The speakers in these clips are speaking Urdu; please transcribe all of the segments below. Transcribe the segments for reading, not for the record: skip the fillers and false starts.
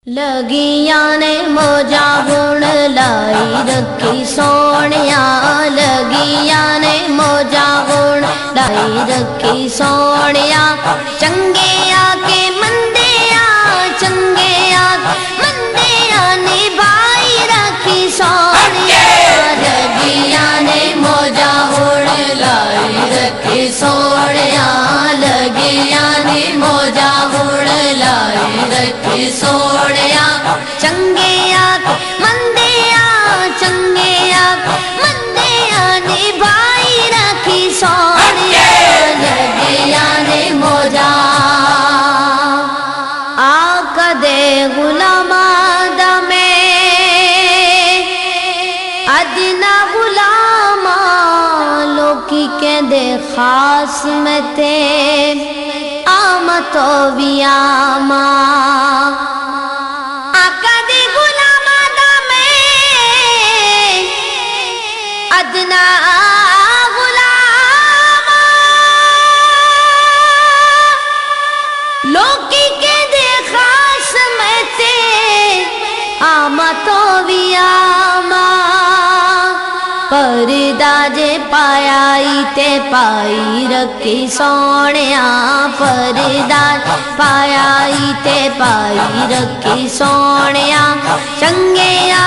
لگیاں نے موجا گن لائی رکھی سونیا، لگیاں نے موجا گن لائی رکھی سونیا، چنگیا کے مندیا چنگیا مندیا نبھائی رکھی سونیا، لگیاں نے موجا گن لائی رکھی سونیا، لگیاں نے موجا گن لائی رکھی سونیا، چنگیا مندیا چنگیا مندیا نبھائی رکھی سونیا، لگیاں نے موجا آقا دے غلاما دا میں ادنا غلاما لوکی کہندے خاص میں تے آما تو بھی آما، آقا دے غلاما دا میں ادنا غلاما لوکی کہندے خاص میں تے آما تو بھی آما، پردہ جے پایا تے پائی رکھی سونیا، پردہ پایا تے پائی رکھی سونیا، چنگیا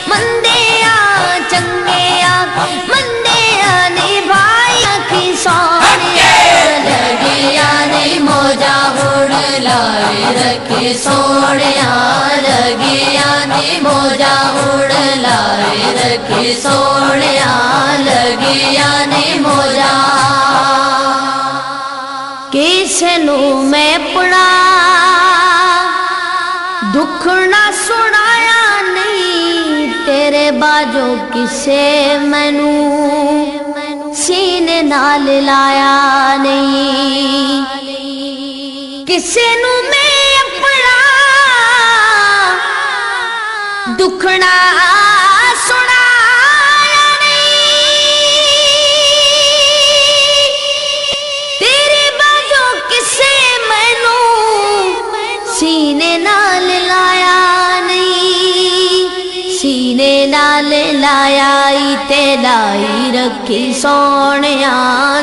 مندیا چنگیا مندیا نبھائی رکھی سونیا، لگیاں نے موجا گن لائی رکھی سونیا، لگیاں نے موجا گن لائی رکھی سونیا، لگیاں نے موجا کسے نو میں پڑا دکھ نہ سنایا نہیں، تیرے باجو کسے مینو سینے نال لایا نہیں، کسے نو میں پڑا دکھ نہ سینے نال لایا نہیں، سینے نال لایا تے لائی رکھی سونیا،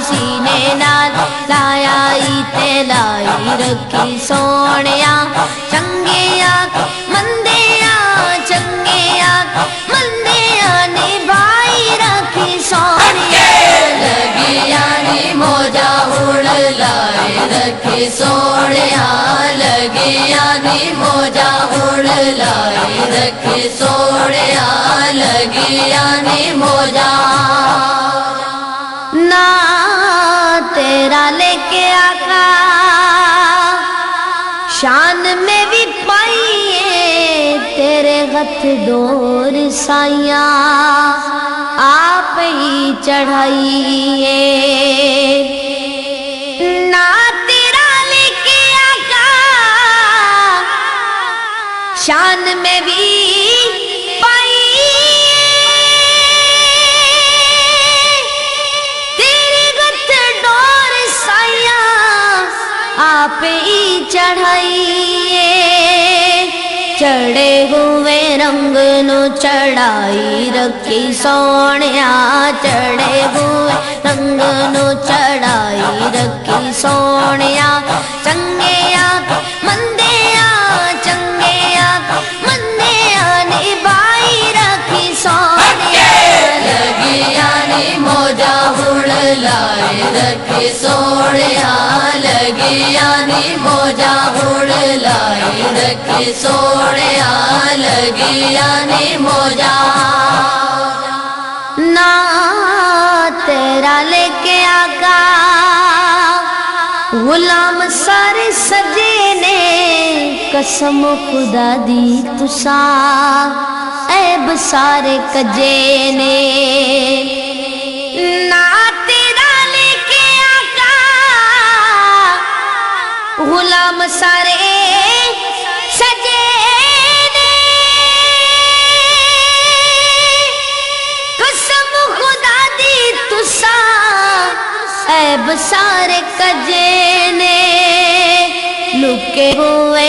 سینے نال لایا تے لائی رکھی سونیا، چنگیا مندیا چنگیا مندیا نبھائی رکھی سونیا، لگیاں نے موجا گن لائی رکھی سونیا، لگیاں نے موجا گن لائی رکھی سونیا، لگیاں نے موجا نا تیرا لے کے آقا شان میں بھی پائیے، تیرے ہتھ ڈور سائیاں آپ ہی چڑھائیے، نا تیرا لے کے آقا شان میں بھی پائیے، تیرے ہتھ ڈور سائیاں آپ ہی چڑھائیے، چڑھے ہوئے رنگ نو چڑھائی رکھی سونیا، چڑھے ہوئے رنگ نو چڑھائی رکھی سونیا، چنگیا مندیا چنگیا مندیا نبھائی رکھی سونیا، لگیاں نے موجا گن لائی رکھی سونیا، لگیاں نے موجا گن لائی رکھی سونیا، لگیاں نے موجا نا تیرا لے کے آقا غلام سارے سجے نے، قسم خدا دی تسا عیب سارے کجے نے، نا تیرا لے کے آقا غلام سارے سجے نے، قسم خدا دی تسا عیب سارے کجے نے، لکے ہوئے